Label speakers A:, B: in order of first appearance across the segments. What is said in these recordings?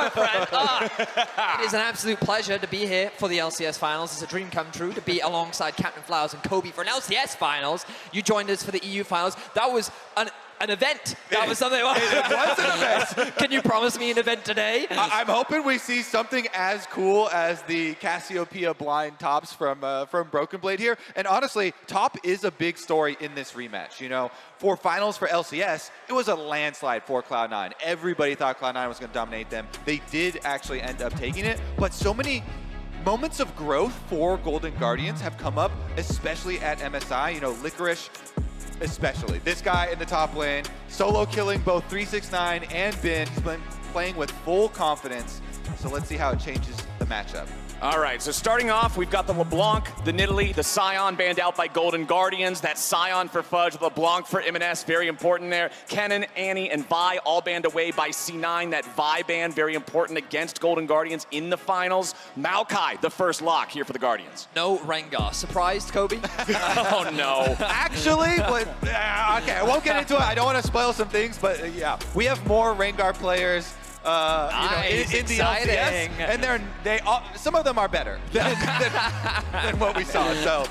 A: my friend. It is an absolute pleasure to be here for the LCS Finals. It's a dream come true to be alongside Captain Flowers and Kobe for an LCS Finals. You joined us for the EU Finals. That was an event. That was something.
B: It was an event.
A: Can you promise me an event today?
B: I'm hoping we see something as cool as the Cassiopeia blind tops from Broken Blade here. And honestly, top is a big story in this rematch. You know, for finals for LCS, it was a landslide for Cloud9. Everybody thought Cloud9 was going to dominate them. They did actually end up taking it, but so many moments of growth for Golden Guardians have come up, especially at MSI. You know, Licorice, especially. This guy in the top lane, solo killing both 369 and Bin. He's been playing with full confidence. So let's see how it changes the matchup.
C: All right, so starting off, we've got the LeBlanc, the Nidalee, the Sion banned out by Golden Guardians. That Sion for Fudge, LeBlanc for M&S, very important there. Kennen, Annie, and Vi all banned away by C9. That Vi ban, very important against Golden Guardians in the finals. Maokai, the first lock here for the Guardians.
A: No Rengar. Surprised, Kobe?
C: Oh, no.
B: Actually, but, okay, I won't get into it. I don't want to spoil some things, but yeah, we have more Rengar players
A: Nice,
B: in the LCS, and some of them are better than what we saw. So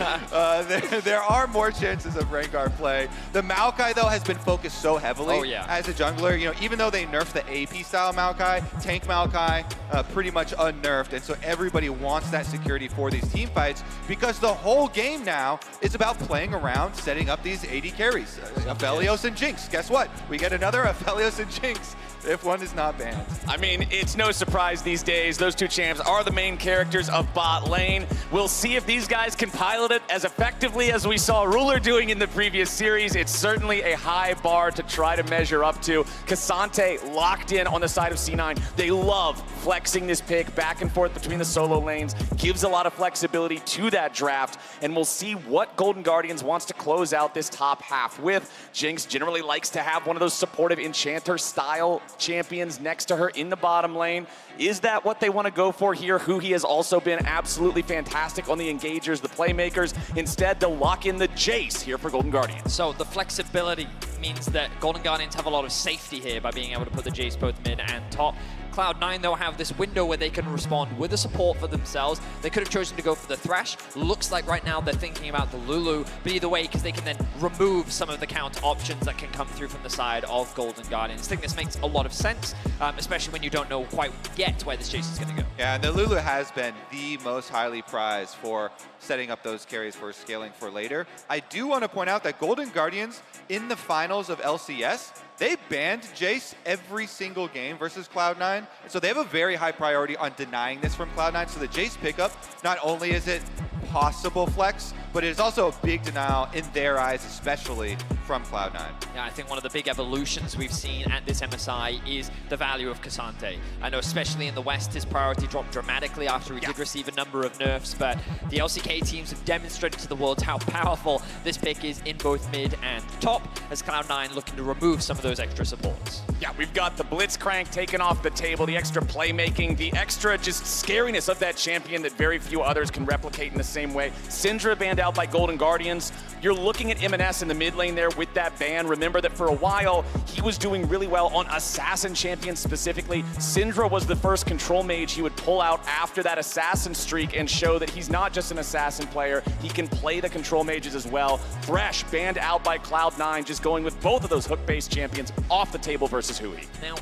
B: there are more chances of Rengar play. The Maokai though has been focused so heavily as a jungler. You know, even though they nerfed the AP style Maokai, tank Maokai pretty much unnerfed, and so everybody wants that security for these team fights because the whole game now is about playing around, setting up these AD carries. Aphelios and Jinx. Guess what? We get another Aphelios and Jinx if one is not banned.
C: I mean, it's no surprise these days. Those two champs are the main characters of bot lane. We'll see if these guys can pilot it as effectively as we saw Ruler doing in the previous series. It's certainly a high bar to try to measure up to. Cassante locked in on the side of C9. They love flexing this pick back and forth between the solo lanes. Gives a lot of flexibility to that draft. And we'll see what Golden Guardians wants to close out this top half with. Jinx generally likes to have one of those supportive enchanter style champions next to her in the bottom lane. Is that what they want to go for here? Huhi has also been absolutely fantastic on the engagers, the playmakers. Instead, they'll lock in the Jace here for Golden Guardians.
A: So the flexibility means that Golden Guardians have a lot of safety here by being able to put the Jace both mid and top. Cloud9, though, have this window where they can respond with the support for themselves. They could have chosen to go for the Thresh. Looks like right now they're thinking about the Lulu, but either way, because they can then remove some of the counter options that can come through from the side of Golden Guardians. I think this makes a lot of sense, especially when you don't know quite yet where this Jace is going to go.
B: Yeah, and the Lulu has been the most highly prized for setting up those carries for scaling for later. I do want to point out that Golden Guardians in the finals of LCS, they banned Jace every single game versus Cloud9. So they have a very high priority on denying this from Cloud9. So the Jace pickup, not only is it possible flex, but it is also a big denial in their eyes, especially from Cloud9.
A: Yeah, I think one of the big evolutions we've seen at this MSI is the value of Cassante. I know especially in the West, his priority dropped dramatically after he did receive a number of nerfs, but the LCK teams have demonstrated to the world how powerful this pick is in both mid and top, as Cloud9 looking to remove some of those extra supports.
C: Yeah, we've got the Blitzcrank taken off the table, the extra playmaking, the extra just scariness of that champion that very few others can replicate in the same way. Syndra banned out by Golden Guardians. You're looking at M&S in the mid lane there with that ban. Remember that for a while, he was doing really well on Assassin champions specifically. Syndra was the first control mage he would pull out after that Assassin streak and show that he's not just an Assassin player, he can play the control mages as well. Thresh banned out by Cloud9, just going with both of those hook-based champions off the table versus Huhi.
A: Now,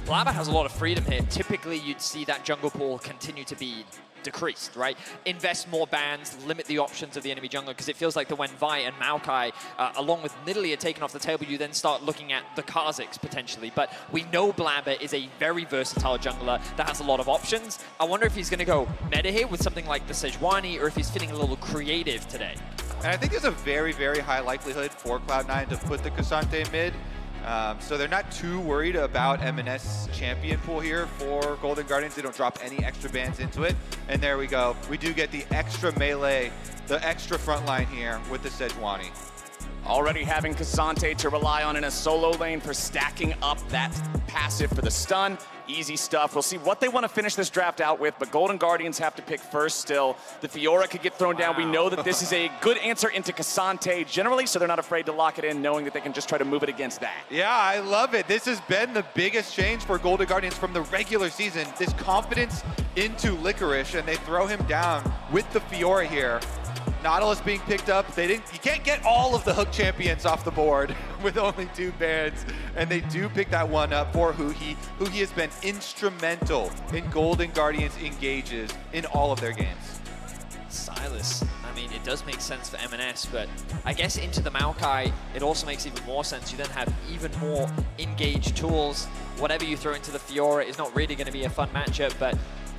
A: Blabber has a lot of freedom here. Typically, you'd see that jungle pool continue to be decreased, right? Invest more bans, limit the options of the enemy jungler, because it feels like that when Vi and Maokai, along with Nidalee, are taken off the table, you then start looking at the Kha'Zix potentially. But we know Blabber is a very versatile jungler that has a lot of options. I wonder if he's going to go meta here with something like the Sejuani, or if he's feeling a little creative today.
B: And I think there's a very, very high likelihood for Cloud9 to put the Cassante mid. So they're not too worried about M&S champion pool here for Golden Guardians. They don't drop any extra bans into it. And there we go. We do get the extra melee, the extra front line here with the Sejuani.
C: Already having Cassante to rely on in a solo lane for stacking up that passive for the stun. easy stuff. We'll see what they want to finish this draft out with, but Golden Guardians have to pick first still. The Fiora could get thrown down. We know that this is a good answer into Cassante generally, so they're not afraid to lock it in, knowing that they can just try to move it against that.
B: Yeah, I love it. This has been the biggest change for Golden Guardians from the regular season. This confidence into Licorice, and they throw him down with the Fiora here. Nautilus being picked up. You can't get all of the Hook champions off the board with only 2 bans, and they do pick that one up for Huhi. Huhi has been instrumental in Golden Guardians engages in all of their games.
A: Silas, I mean, it does make sense for M&S, but I guess into the Maokai, it also makes even more sense. You then have even more engaged tools. Whatever you throw into the Fiora is not really going to be a fun matchup, but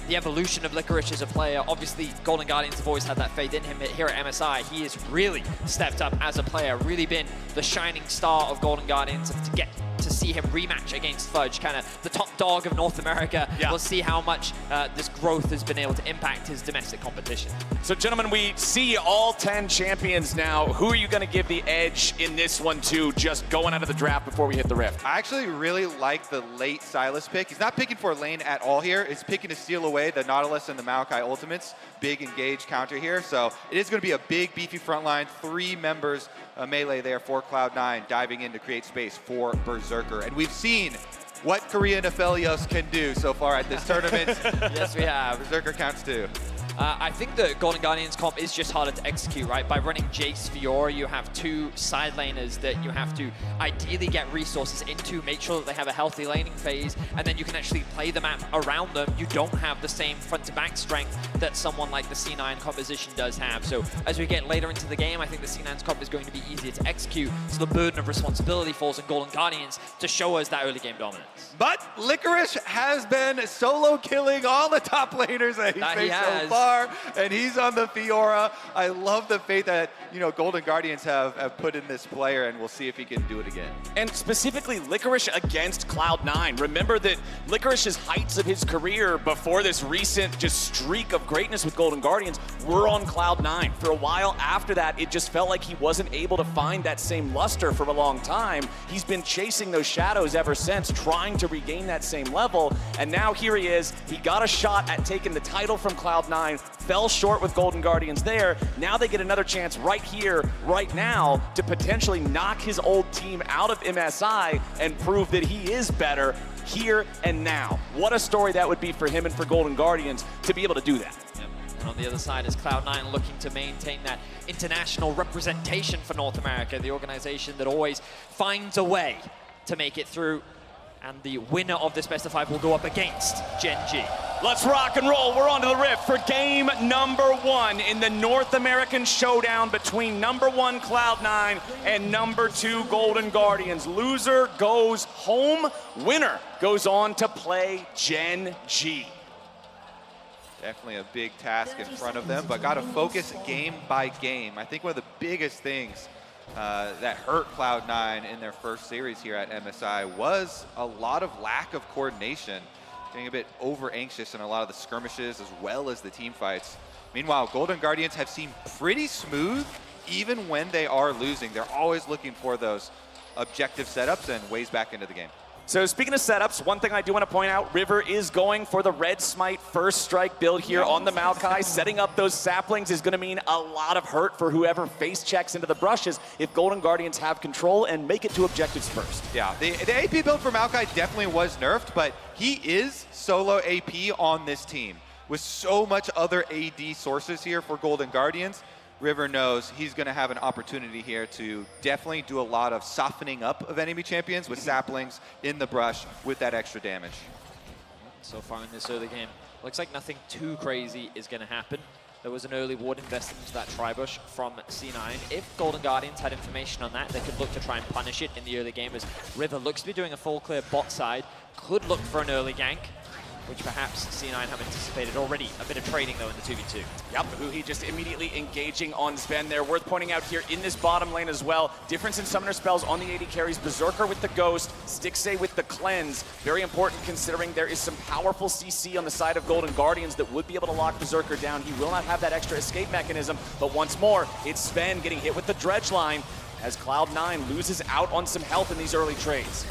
A: the evolution of Licorice as a player, obviously Golden Guardians have always had that faith in him. Here at MSI, he has really stepped up as a player, really been the shining star of Golden Guardians, and to get to see him rematch against Fudge, kind of the top dog of North America. Yeah. We'll see how much this growth has been able to impact his domestic competition.
C: So gentlemen, we see all 10 champions now. Who are you going to give the edge in this one to, just going out of the draft before we hit the rift?
B: I actually really like the late Silas pick. He's not picking for a lane at all here. He's picking to steal away the Nautilus and the Maokai ultimates. Big engage counter here. So it is going to be a big, beefy front line. 3 members melee there for Cloud9, diving in to create space for Berserker. And we've seen what Korea Nephelios can do so far at this tournament.
A: Yes, we have.
B: Berserker counts too.
A: I think the Golden Guardians comp is just harder to execute, right? By running Jace Fiora, you have 2 side laners that you have to ideally get resources into, make sure that they have a healthy laning phase, and then you can actually play the map around them. You don't have the same front-to-back strength that someone like the C9 composition does have. So as we get later into the game, I think the C9's comp is going to be easier to execute, so the burden of responsibility falls on Golden Guardians to show us that early game dominance.
B: But Licorice has been solo killing all the top laners that he's faced so far. And he's on the Fiora. I love the faith that, you know, Golden Guardians have put in this player, and we'll see if he can do it again.
C: And specifically Licorice against Cloud9. Remember that Licorice's heights of his career before this recent just streak of greatness with Golden Guardians were on Cloud9. For a while after that, it just felt like he wasn't able to find that same luster for a long time. He's been chasing those shadows ever since, trying to regain that same level. And now here he is. He got a shot at taking the title from Cloud9, fell short with Golden Guardians there. Now they get another chance right here, right now, to potentially knock his old team out of MSI and prove that he is better here and now. What a story that would be for him and for Golden Guardians to be able to do that.
A: Yep. And on the other side is Cloud9 looking to maintain that international representation for North America, the organization that always finds a way to make it through. And the winner of this best of 5 will go up against Gen G.
C: Let's rock and roll. We're on to the rift for game number 1 in the North American showdown between number 1 Cloud9 and number 2 Golden Guardians. Loser goes home. Winner goes on to play Gen G.
B: Definitely a big task in front of them, but got to focus game by game. I think one of the biggest things that hurt Cloud9 in their first series here at MSI was a lot of lack of coordination, getting a bit over anxious in a lot of the skirmishes as well as the team fights. Meanwhile, Golden Guardians have seemed pretty smooth even when they are losing. They're always looking for those objective setups and ways back into the game.
C: So speaking of setups, one thing I do want to point out, River is going for the Red Smite first strike build here on the Maokai. Setting up those saplings is going to mean a lot of hurt for whoever face checks into the brushes if Golden Guardians have control and make it to objectives first.
B: Yeah, the AP build for Maokai definitely was nerfed, but he is solo AP on this team. With so much other AD sources here for Golden Guardians, River knows he's going to have an opportunity here to definitely do a lot of softening up of enemy champions with saplings in the brush with that extra damage.
A: So far in this early game, looks like nothing too crazy is going to happen. There was an early ward invested into that Tribush from C9. If Golden Guardians had information on that, they could look to try and punish it in the early game, as River looks to be doing a full clear bot side, could look for an early gank, which perhaps C9 have anticipated already. A bit of trading, though, in the 2v2.
C: Yep, Huhi just immediately engaging on Sven there. Worth pointing out here in this bottom lane as well, difference in summoner spells on the AD carries. Berserker with the Ghost, Stixxay with the Cleanse. Very important considering there is some powerful CC on the side of Golden Guardians that would be able to lock Berserker down. He will not have that extra escape mechanism, but once more, it's Sven getting hit with the Dredge line as Cloud9 loses out on some health in these early trades.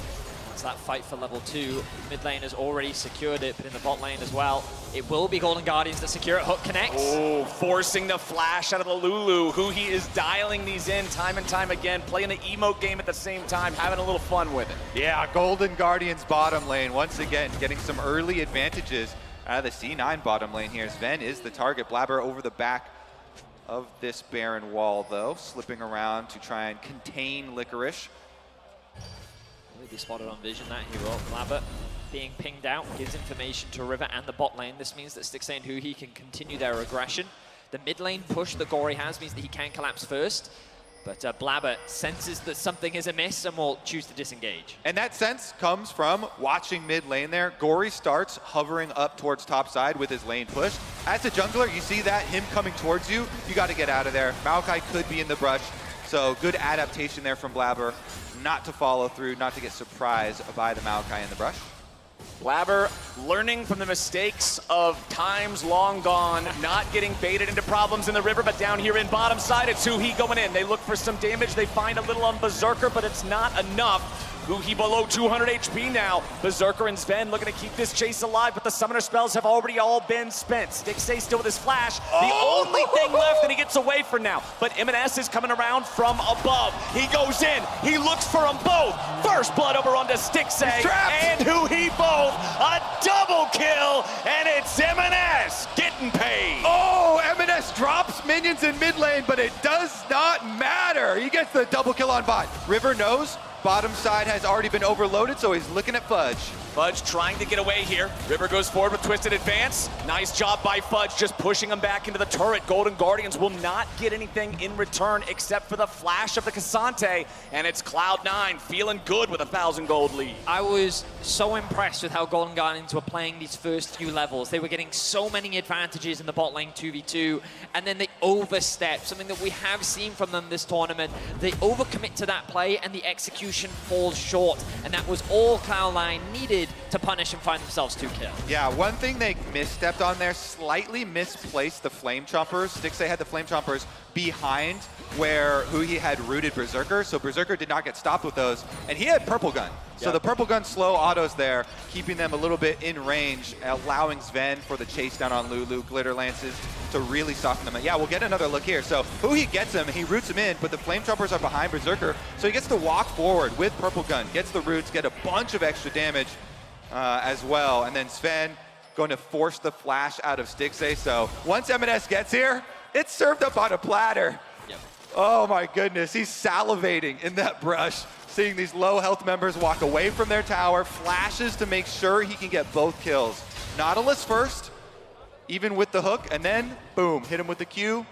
A: wants that fight for level 2. Mid lane has already secured it, but in the bot lane as well, it will be Golden Guardians that secure it. Hook connects.
C: Oh, forcing the flash out of the Lulu, who he is dialing these in time and time again, playing the emote game at the same time, having a little fun with it.
B: Yeah, Golden Guardians bottom lane, once again, getting some early advantages out of the C9 bottom lane here. Sven is the target. Blabber over the back of this Baron wall, though, slipping around to try and contain Licorice.
A: Really spotted on vision that hero. Blabber being pinged out gives information to River and the bot lane. This means that Stixxay and Huhi can continue their aggression. The mid lane push that Gory has means that he can collapse first. But Blabber senses that something is amiss and will choose to disengage.
B: And that sense comes from watching mid lane there. Gory starts hovering up towards top side with his lane push. As a jungler, you see that, him coming towards you, you got to get out of there. Maokai could be in the brush, so good adaptation there from Blabber. Not to follow through, not to get surprised by the Maokai in the brush.
C: Blabber learning from the mistakes of times long gone, not getting baited into problems in the river, but down here in bottom side, it's Huhi going in. They look for some damage. They find a little on Berserker, but it's not enough. Huhi below 200 HP now. Berserker and Sven looking to keep this chase alive, but the summoner spells have already all been spent. Stixxay still with his flash. The only thing left that he gets away from now. But M&S is coming around from above. He goes in. He looks for them both. First blood over onto Stixxay and Huhi both. A double kill, and it's M&S getting paid.
B: Oh, M&S drops minions in mid lane, but it does not matter. He gets the double kill on bot. River knows. Bottom side has already been overloaded, so he's looking at Fudge.
C: Fudge trying to get away here. River goes forward with Twisted Advance. Nice job by Fudge, just pushing him back into the turret. Golden Guardians will not get anything in return except for the flash of the Cassante, and it's Cloud9 feeling good with a 1,000 gold lead.
A: I was so impressed with how Golden Guardians were playing these first few levels. They were getting so many advantages in the bot lane 2v2, and then they overstep, something that we have seen from them this tournament. They overcommit to that play, and the execution falls short, and that was all Cloud9 needed to punish and find themselves 2 kills.
B: Yeah, one thing they misstepped on there, slightly misplaced the Flame Chompers. Stixxay had the Flame Chompers behind where Huhi had rooted Berserker, so Berserker did not get stopped with those, and he had Purple Gun. So the Purple Gun slow autos there, keeping them a little bit in range, allowing Sven for the chase down on Lulu, Glitter Lances, to really soften them. Yeah, we'll get another look here. So Huhi gets him, he roots him in, but the Flame Chompers are behind Berserker, so he gets to walk forward with Purple Gun, gets the roots, get a bunch of extra damage as well, and then Sven going to force the flash out of Stixxay. So once M&S gets here, it's served up on a platter.
A: Yep.
B: Oh my goodness, he's salivating in that brush, seeing these low health members walk away from their tower, flashes to make sure he can get both kills. Nautilus first, even with the hook, and then boom, hit him with the Q.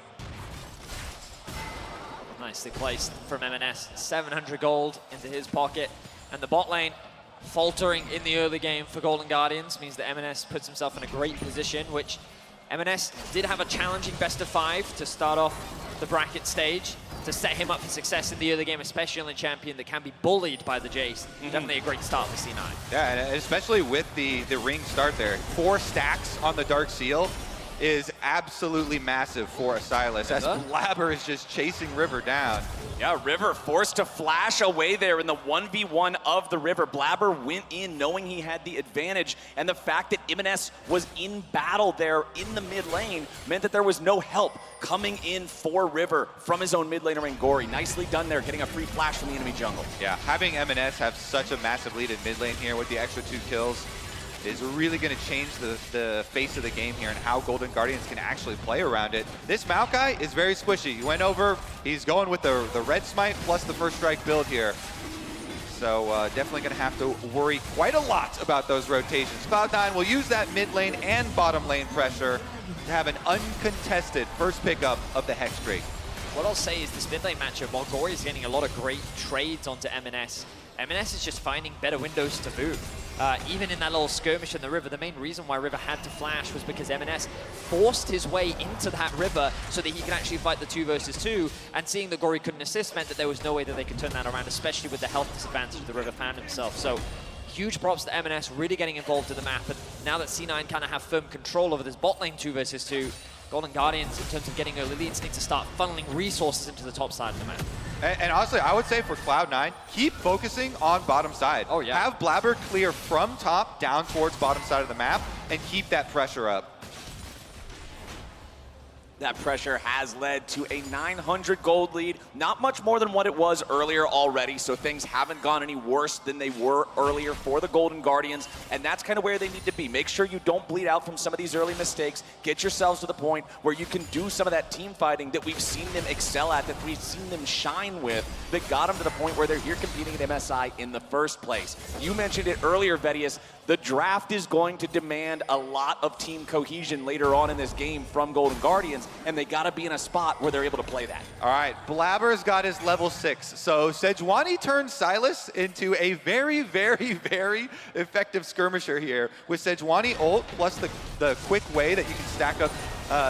A: Nicely placed from M&S. 700 gold into his pocket, and the bot lane faltering in the early game for Golden Guardians means that M&S puts himself in a great position, which M&S did have a challenging best of 5 to start off the bracket stage to set him up for success in the early game, especially on a champion that can be bullied by the Jace. Definitely a great start for C9.
B: Yeah, and especially with the ring start there. 4 stacks on the Dark Seal is absolutely massive for a Silas, as Blabber is just chasing River down.
C: Yeah, River forced to flash away there in the 1v1 of the River. Blabber went in knowing he had the advantage, and the fact that M&S was in battle there in the mid lane meant that there was no help coming in for River from his own mid laner in Gory. Nicely done there, getting a free flash from the enemy jungle.
B: Yeah, having M&S have such a massive lead in mid lane here with the extra 2 kills is really going to change the face of the game here and how Golden Guardians can actually play around it. This Maokai is very squishy. He went over, he's going with the red smite plus the first strike build here. So definitely going to have to worry quite a lot about those rotations. Cloud9 will use that mid lane and bottom lane pressure to have an uncontested first pickup of the Hex Drake.
A: What I'll say is this mid lane matchup, while Gory is getting a lot of great trades onto M&S, M&S is just finding better windows to move. Even in that little skirmish in the river, the main reason why River had to flash was because M&S forced his way into that river so that he could actually fight the 2 versus 2, and seeing that Gory couldn't assist meant that there was no way that they could turn that around, especially with the health disadvantage the River found himself. So huge props to M&S really getting involved in the map, and now that C9 kind of have firm control over this bot lane 2 versus 2, Golden Guardians, in terms of getting early leads, need to start funneling resources into the top side of the map.
B: And honestly, I would say for Cloud9, keep focusing on bottom side.
A: Oh, yeah.
B: Have Blabber clear from top down towards bottom side of the map and keep that pressure up.
C: That pressure has led to a 900 gold lead. Not much more than what it was earlier already, so things haven't gone any worse than they were earlier for the Golden Guardians, and that's kind of where they need to be. Make sure you don't bleed out from some of these early mistakes. Get yourselves to the point where you can do some of that team fighting that we've seen them excel at, that we've seen them shine with, that got them to the point where they're here competing at MSI in the first place. You mentioned it earlier, Vedius. The draft is going to demand a lot of team cohesion later on in this game from Golden Guardians, and they gotta be in a spot where they're able to play that.
B: All right, Blabber's got his level 6. So Sejuani turns Silas into a very, very, very effective skirmisher here with Sejuani ult plus the quick way that you can stack up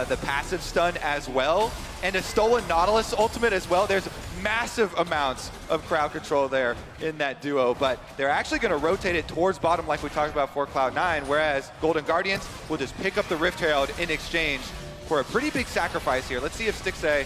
B: the passive stun as well, and a stolen Nautilus ultimate as well. There's massive amounts of crowd control there in that duo, but they're actually going to rotate it towards bottom like we talked about for Cloud9, whereas Golden Guardians will just pick up the Rift Herald in exchange for a pretty big sacrifice here. Let's see if Stixxay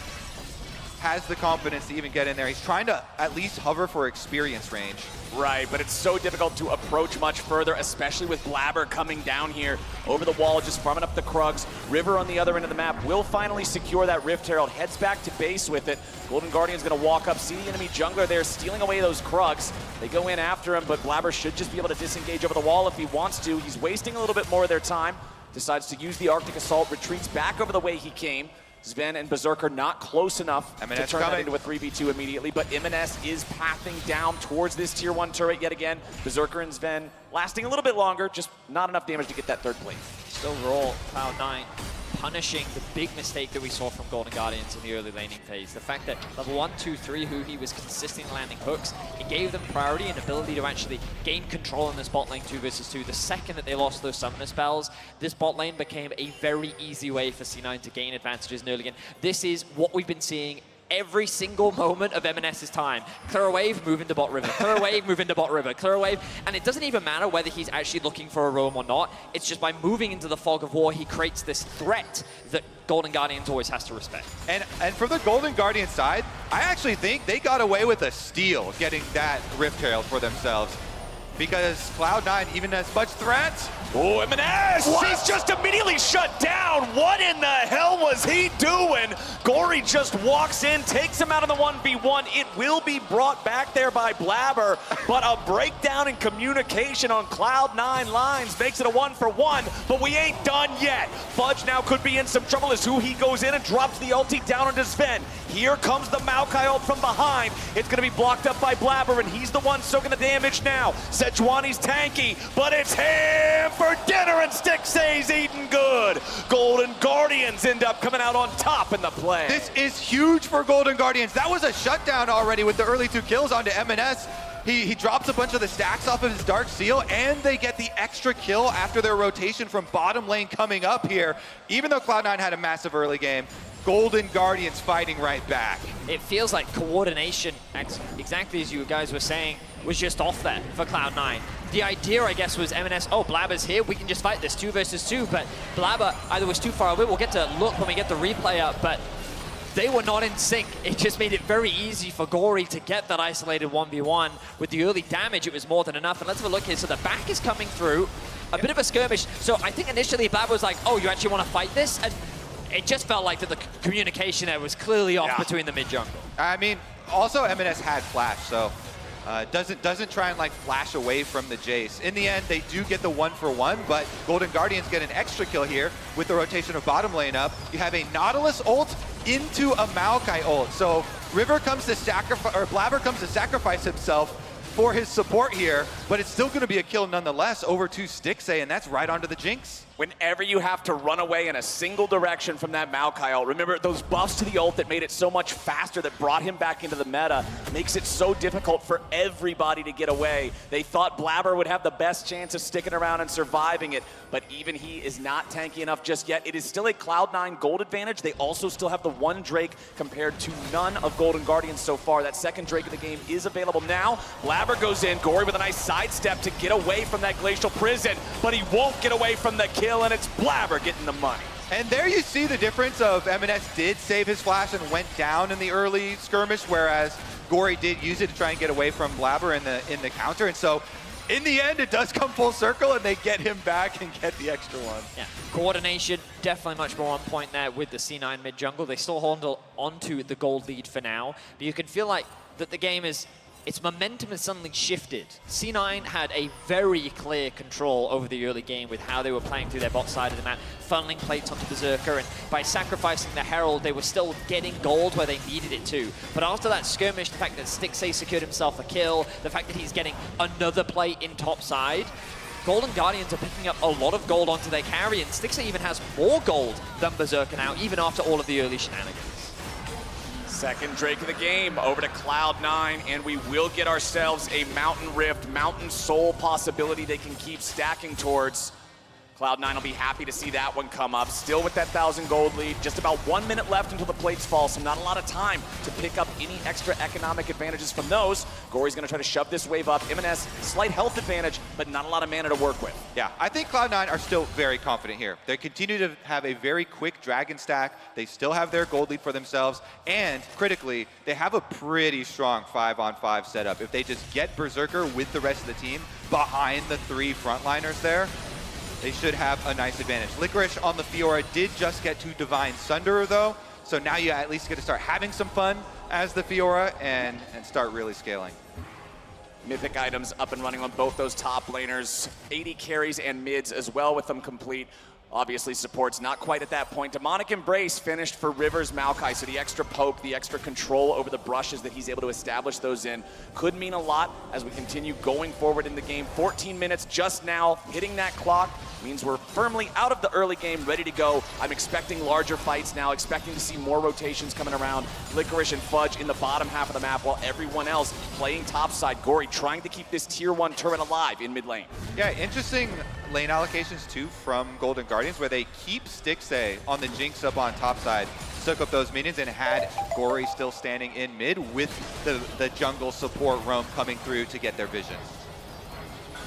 B: has the confidence to even get in there. He's trying to at least hover for experience range.
C: Right, but it's so difficult to approach much further, especially with Blabber coming down here over the wall, just farming up the Krugs. River on the other end of the map will finally secure that Rift Herald, heads back to base with it. Golden Guardian's gonna walk up, see the enemy jungler there, stealing away those Krugs. They go in after him, but Blabber should just be able to disengage over the wall if he wants to. He's wasting a little bit more of their time. Decides to use the Arctic Assault, retreats back over the way he came. Sven and Berserker not close enough to turn that into a 3v2 immediately, but MNS is pathing down towards this tier 1 turret yet again. Berserker and Sven lasting a little bit longer, just not enough damage to get that third plate.
A: Still raw, Cloud9 punishing the big mistake that we saw from Golden Guardians in the early laning phase. The fact that level 1, 2, 3, he was consistently landing hooks, it gave them priority and ability to actually gain control in this bot lane 2 versus 2. The second that they lost those summoner spells, this bot lane became a very easy way for C9 to gain advantages in early game. This is what we've been seeing every single moment of MNS's time. Clear a wave, move into bot river. Clear a wave, move into bot river. Clear a wave. And it doesn't even matter whether he's actually looking for a roam or not. It's just by moving into the fog of war, he creates this threat that Golden Guardians always has to respect.
B: And from the Golden Guardian side, I actually think they got away with a steal getting that Rift Herald for themselves. Because Cloud9 even has much threat.
C: Oh, MNS! He's just immediately shut down. What in the hell was he doing? Gory just walks in, takes him out of the 1v1. It will be brought back there by Blabber, but a breakdown in communication on Cloud9 lines makes it a 1-for-1, but we ain't done yet. Fudge now could be in some trouble as he goes in and drops the ulti down onto Sven. Here comes the Maokai ult from behind. It's gonna be blocked up by Blabber, and he's the one soaking the damage now. Sejuani's tanky, but it's him for dinner, and Stixxay's eating good. Golden Guardians end up coming out on top in the play.
B: This is huge for Golden Guardians. That was a shutdown already with the early 2 kills onto MNS. He drops a bunch of the stacks off of his Dark Seal, and they get the extra kill after their rotation from bottom lane coming up here. Even though Cloud9 had a massive early game, Golden Guardians fighting right back.
A: It feels like coordination, exactly as you guys were saying, was just off there for Cloud9. The idea, I guess, was MNS, oh, Blabber's here, we can just fight this 2 versus 2, but Blabber either was too far away, we'll get to look when we get the replay up, but they were not in sync. It just made it very easy for Gory to get that isolated 1v1. With the early damage, it was more than enough, and let's have a look here. So the back is coming through, a bit of a skirmish, so I think initially Blabber was like, oh, you actually want to fight this? And it just felt like that the communication there was clearly off between the mid-jungle.
B: I mean, also MNS had flash, so doesn't try and like flash away from the Jace. In the end, they do get the 1-for-1, but Golden Guardians get an extra kill here with the rotation of bottom lane up. You have a Nautilus ult into a Maokai ult. So River comes to sacrifice, or Blabber comes to sacrifice himself for his support here, but it's still going to be a kill nonetheless over to Stixxay, and that's right onto the Jinx.
C: Whenever you have to run away in a single direction from that Maokai ult, remember those buffs to the ult that made it so much faster, that brought him back into the meta, makes it so difficult for everybody to get away. They thought Blabber would have the best chance of sticking around and surviving it, but even he is not tanky enough just yet. It is still a Cloud9 gold advantage. They also still have the 1 Drake compared to none of Golden Guardians so far. That second Drake of the game is available now. Blabber goes in, Gory with a nice sidestep to get away from that Glacial Prison, but he won't get away from the kill, and it's Blabber getting the money.
B: And there you see the difference of MNS did save his flash and went down in the early skirmish, whereas Gory did use it to try and get away from Blabber in the counter. And so in the end, it does come full circle and they get him back and get the extra one.
A: Yeah, coordination definitely much more on point there with the C9 mid jungle. They still hold onto the gold lead for now, but you can feel like that the game is, its momentum has suddenly shifted. C9 had a very clear control over the early game with how they were playing through their bot side of the map, funneling plates onto Berserker, and by sacrificing the Herald, they were still getting gold where they needed it to. But after that skirmish, the fact that Stixxay secured himself a kill, the fact that he's getting another plate in top side, Golden Guardians are picking up a lot of gold onto their carry, and Stixxay even has more gold than Berserker now, even after all of the early shenanigans.
C: Second Drake of the game over to Cloud9, and we will get ourselves a Mountain Rift, Mountain Soul possibility they can keep stacking towards. Cloud9 will be happy to see that one come up. Still with that 1,000 gold lead, just about 1 minute left until the plates fall, so not a lot of time to pick up any extra economic advantages from those. Gory's gonna try to shove this wave up. M&S, slight health advantage, but not a lot of mana to work with.
B: Yeah, I think Cloud9 are still very confident here. They continue to have a very quick dragon stack. They still have their gold lead for themselves, and critically, they have a pretty strong 5-on-5 setup. If they just get Berserker with the rest of the team behind the 3 frontliners there, they should have a nice advantage. Licorice on the Fiora did just get to Divine Sunderer though, so now you at least get to start having some fun as the Fiora and start really scaling.
C: Mythic items up and running on both those top laners. 80 carries and mids as well with them complete. Obviously supports not quite at that point. Demonic Embrace finished for Rivers Maokai, so the extra poke, the extra control over the brushes that he's able to establish those in could mean a lot as we continue going forward in the game. 14 minutes just now, hitting that clock means we're firmly out of the early game, ready to go. I'm expecting larger fights now, expecting to see more rotations coming around. Licorice and Fudge in the bottom half of the map while everyone else playing topside. Gory trying to keep this tier 1 turret alive in mid lane.
B: Yeah, interesting lane allocations too from Golden Guardians where they keep Stixxay on the Jinx up on top side, took up those minions and had Gory still standing in mid with the jungle support roam coming through to get their vision.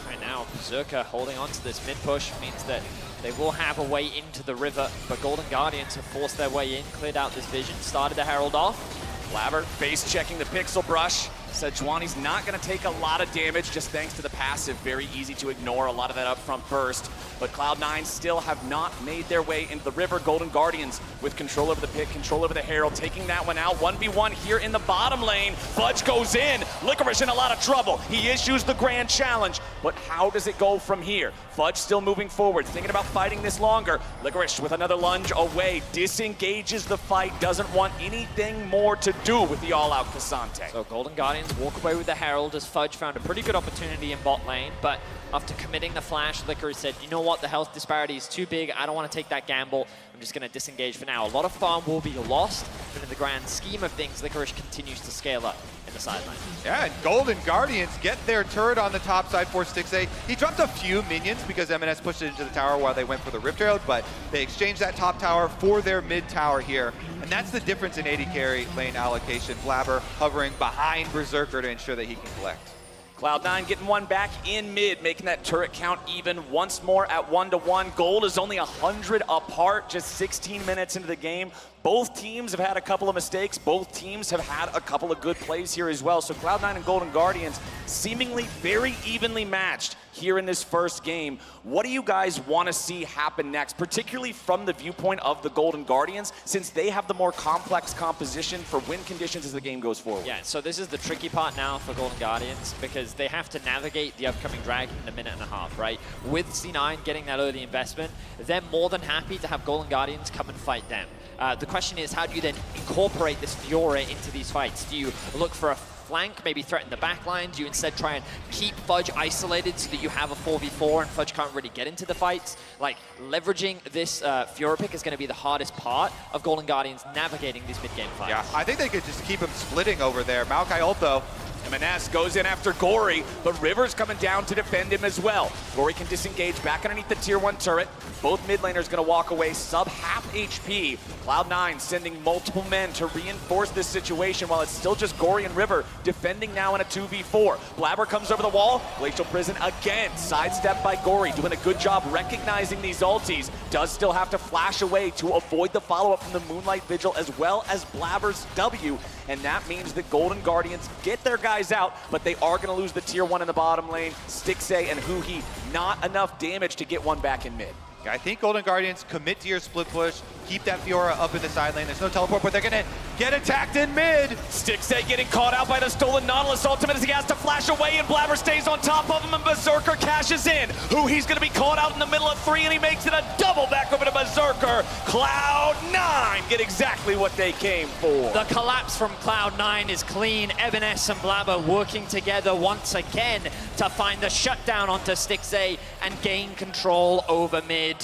A: Right now, Berserker holding on to this mid push means that they will have a way into the river, but Golden Guardians have forced their way in, cleared out this vision, started the Herald off.
C: Blabber face checking the pixel brush. Sejuani's not going to take a lot of damage just thanks to the passive. Very easy to ignore a lot of that upfront burst. But Cloud9 still have not made their way into the river. Golden Guardians with control over the pit, control over the Herald, taking that one out. 1v1 here in the bottom lane. Fudge goes in. Licorice in a lot of trouble. He issues the grand challenge. But how does it go from here? Fudge still moving forward, thinking about fighting this longer. Licorice with another lunge away, disengages the fight, doesn't want anything more to do with the all-out Cassante.
A: So Golden Guardians walk away with the Herald as Fudge found a pretty good opportunity in bot lane, but after committing the flash, Licorice said, you know what, the health disparity is too big, I don't want to take that gamble, I'm just going to disengage for now. A lot of farm will be lost, but in the grand scheme of things, Licorice continues to scale up in the sideline.
B: Yeah, and Golden Guardians get their turret on the top side for Stixxay. He dropped a few minions because M&S pushed it into the tower while they went for the Rift Herald, but they exchanged that top tower for their mid tower here. And that's the difference in 80 carry lane allocation. Blabber hovering behind Berserker to ensure that he can collect.
C: Cloud9 getting one back in mid, making that turret count even once more at 1-1. Gold is only 100 apart, just 16 minutes into the game. Both teams have had a couple of mistakes. Both teams have had a couple of good plays here as well. So Cloud9 and Golden Guardians seemingly very evenly matched here in this first game. What do you guys want to see happen next, particularly from the viewpoint of the Golden Guardians, since they have the more complex composition for win conditions as the game goes forward?
A: Yeah, so this is the tricky part now for Golden Guardians because they have to navigate the upcoming Dragon in a minute and a half, right? With C9 getting that early investment, they're more than happy to have Golden Guardians come and fight them. The question is, how do you then incorporate this Fiora into these fights? Do you look for a flank, maybe threaten the back line? Do you instead try and keep Fudge isolated so that you have a 4v4 and Fudge can't really get into the fights? Like, leveraging this Fiora pick is going to be the hardest part of Golden Guardians navigating these mid-game fights.
B: Yeah, I think they could just keep him splitting over there. Maokai ult, though,
C: MNS goes in after Gory, but River's coming down to defend him as well. Gory can disengage back underneath the tier 1 turret. Both mid laners gonna walk away sub half HP. Cloud9 sending multiple men to reinforce this situation while it's still just Gory and River defending now in a 2v4. Blabber comes over the wall. Glacial Prison again, sidestepped by Gory, doing a good job recognizing these ultis. Does still have to flash away to avoid the follow-up from the Moonlight Vigil as well as Blabber's W. And that means that Golden Guardians get their guys out, but they are going to lose the tier 1 in the bottom lane. Stixxay and Huhi, not enough damage to get one back in mid.
B: Yeah, I think Golden Guardians commit to your split push, keep that Fiora up in the side lane. There's no teleport, but they're gonna get attacked in mid.
C: Stixxay getting caught out by the stolen Nautilus ultimate as he has to flash away, and Blabber stays on top of him, and Berserker cashes in. He's gonna be caught out in the middle of 3, and he makes it a double back over to Berserker. Cloud9 get exactly what they came for.
A: The collapse from Cloud9 is clean. MNS and Blabber working together once again to find the shutdown onto Stixxay and gain control over mid.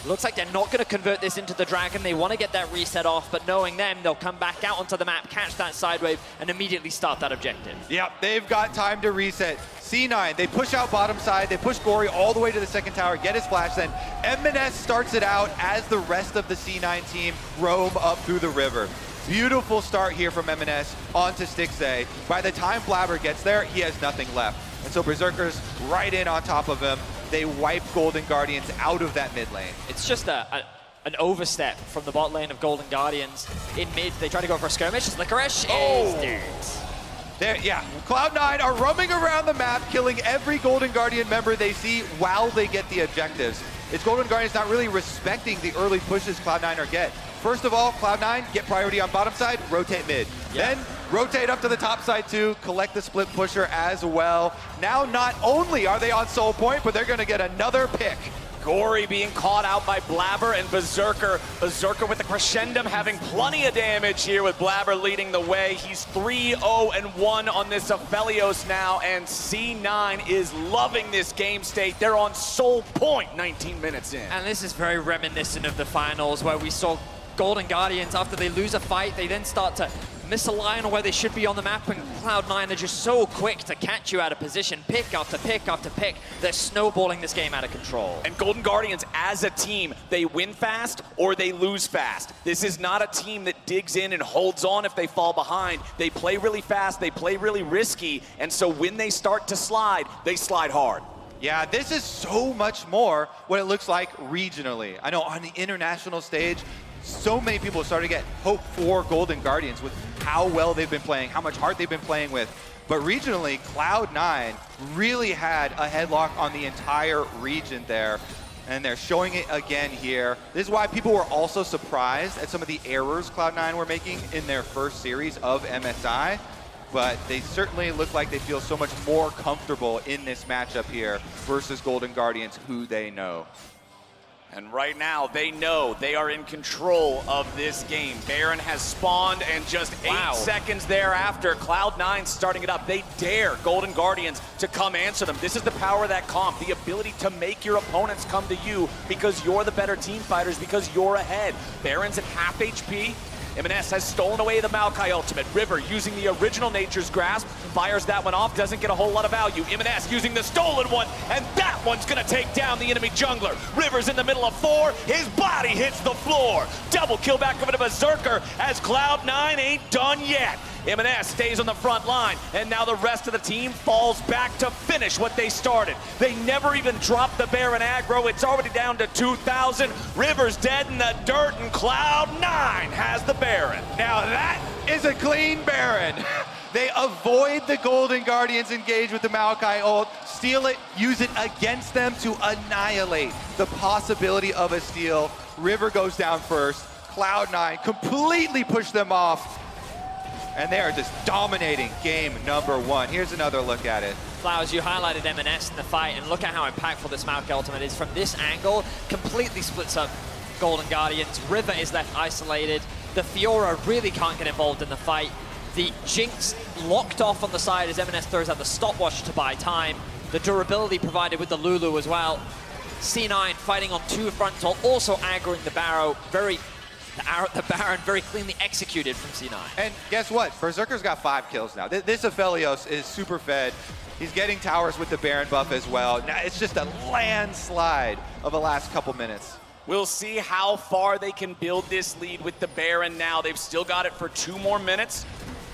A: Looks like they're not going to convert this into the Dragon. They want to get that reset off, but knowing them, they'll come back out onto the map, catch that side wave, and immediately start that objective.
B: Yep, they've got time to reset. C9, they push out bottom side, they push Gory all the way to the second tower, get his flash, then MNS starts it out as the rest of the C9 team roam up through the river. Beautiful start here from MNS onto Stixxay. By the time Blabber gets there, he has nothing left. And so Berserker's right in on top of him. They wipe Golden Guardians out of that mid lane.
A: It's just an overstep from the bot lane of Golden Guardians. In mid, they try to go for a skirmish. Licorice is dead.
B: There, yeah, Cloud9 are roaming around the map, killing every Golden Guardian member they see while they get the objectives. It's Golden Guardians not really respecting the early pushes Cloud9 are get. First of all, Cloud9, get priority on bottom side, rotate mid.
A: Yeah.
B: Then rotate up to the top side too, collect the split pusher as well. Now not only are they on soul point, but they're gonna get another pick.
C: Gory being caught out by Blabber and Berserker. Berserker with the crescendum having plenty of damage here with Blabber leading the way. He's 3-0-1 on this Aphelios now, and C9 is loving this game state. They're on soul point 19 minutes in.
A: And this is very reminiscent of the finals where we saw Golden Guardians, after they lose a fight, they then start to misalign on where they should be on the map, and Cloud9 are just so quick to catch you out of position, pick after pick after pick. They're snowballing this game out of control.
C: And Golden Guardians, as a team, they win fast or they lose fast. This is not a team that digs in and holds on if they fall behind. They play really fast, they play really risky, and so when they start to slide, they slide hard.
B: Yeah, this is so much more what it looks like regionally. I know on the international stage, so many people are starting to get hope for Golden Guardians with how well they've been playing, how much heart they've been playing with. But regionally, Cloud9 really had a headlock on the entire region there, and they're showing it again here. This is why people were also surprised at some of the errors Cloud9 were making in their first series of MSI, but they certainly look like they feel so much more comfortable in this matchup here versus Golden Guardians, who they know.
C: And right now, they know they are in control of this game. Baron has spawned, and just 8 seconds thereafter, Cloud9 starting it up. They dare Golden Guardians to come answer them. This is the power of that comp, the ability to make your opponents come to you because you're the better team fighters, because you're ahead. Baron's at half HP. MNS has stolen away the Maokai ultimate. River using the original Nature's Grasp, fires that one off, doesn't get a whole lot of value. MNS using the stolen one, and that one's gonna take down the enemy jungler. River's in the middle of 4, his body hits the floor. Double kill back over to Berserker as Cloud9 ain't done yet. MNS stays on the front line, and now the rest of the team falls back to finish what they started. They never even dropped the Baron aggro. It's already down to 2,000. River's dead in the dirt, and Cloud9 has the Baron.
B: Now that is a clean Baron. They avoid the Golden Guardians engage with the Maokai ult, steal it, use it against them to annihilate the possibility of a steal. River goes down first. Cloud9 completely push them off, and they are just dominating game number 1. Here's another look at it.
A: Flowers, you highlighted MNS in the fight, and look at how impactful this Maokai ultimate is. From this angle, completely splits up Golden Guardians. River is left isolated. The Fiora really can't get involved in the fight. The Jinx locked off on the side as MNS throws out the stopwatch to buy time. The durability provided with the Lulu as well. C9 fighting on 2 fronts while also aggroing the Barrow. Very The Baron very cleanly executed from C9.
B: And guess what? Berserker's got 5 kills now. This Aphelios is super fed. He's getting towers with the Baron buff as well. Now it's just a landslide of the last couple minutes.
C: We'll see how far they can build this lead with the Baron now. They've still got it for 2 more minutes.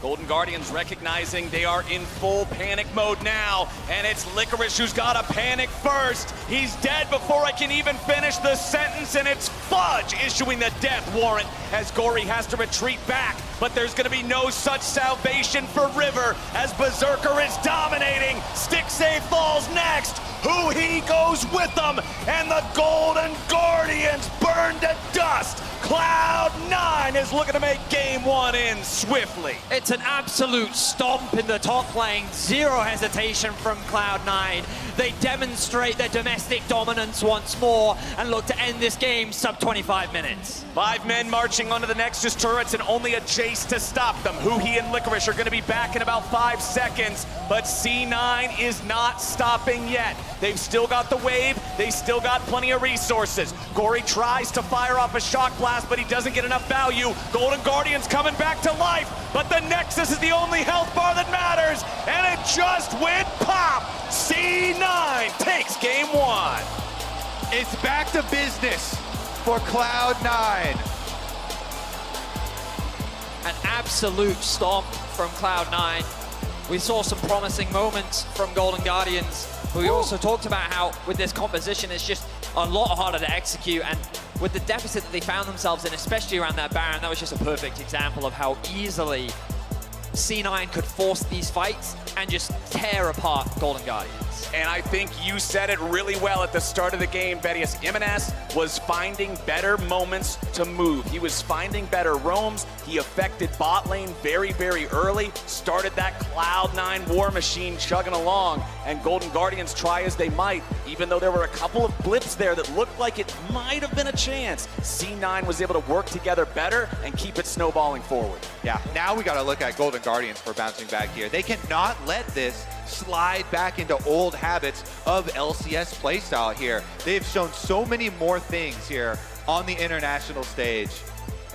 C: Golden Guardians recognizing they are in full panic mode now, and it's Licorice who's got to panic first. He's dead before I can even finish the sentence, and it's Fudge issuing the death warrant as Gory has to retreat back. But there's going to be no such salvation for River as Berserker is dominating. Stixxay falls next. Who he goes with them, and the Golden Guardians burn to dust. Cloud9 is looking to make game 1 in swiftly.
A: It's an absolute stomp in the top lane. Zero hesitation from Cloud9. They demonstrate their domestic dominance once more and look to end this game sub 25 minutes.
C: 5 men marching onto the Nexus turrets and only a Jace to stop them. Huhi and Licorice are going to be back in about 5 seconds, but C9 is not stopping yet. They've still got the wave. They still got plenty of resources. Gory tries to fire off a shock blast, but he doesn't get enough value. Golden Guardians coming back to life, but the Nexus is the only health bar that matters, and it just went pop. C9 takes game 1.
B: It's back to business for Cloud9.
A: An absolute stomp from Cloud9. We saw some promising moments from Golden Guardians, but we also talked about how with this composition it's just a lot harder to execute, and with the deficit that they found themselves in, especially around that Baron, that was just a perfect example of how easily C9 could force these fights and just tear apart Golden Guardians.
C: And I think you said it really well at the start of the game, Bedius. MNS was finding better moments to move. He was finding better roams. He affected bot lane very, very early, started that Cloud9 war machine chugging along, and Golden Guardians, try as they might, even though there were a couple of blips there that looked like it might have been a chance, C9 was able to work together better and keep it snowballing forward.
B: Yeah, now we got to look at Golden Guardians for bouncing back here. They cannot let this slide back into old habits of LCS playstyle here. They've shown so many more things here on the international stage,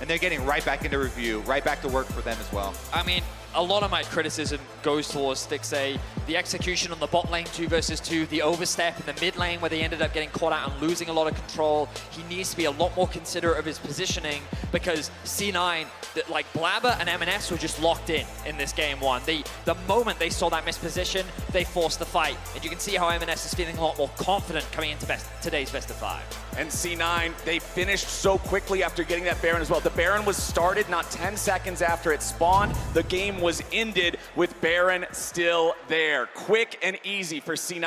B: and they're getting right back into review, right back to work for them as well.
A: I mean, a lot of my criticism goes towards Stixxay. The execution on the bot lane 2 versus 2, the overstep in the mid lane where they ended up getting caught out and losing a lot of control. He needs to be a lot more considerate of his positioning because C9, like Blabber and MNS were just locked in this game 1. The moment they saw that misposition, they forced the fight. And you can see how MNS is feeling a lot more confident coming into today's best of 5.
C: And C9, they finished so quickly after getting that Baron as well. The Baron was started not 10 seconds after it spawned. The game was ended with Baron still there. Quick and easy for C9.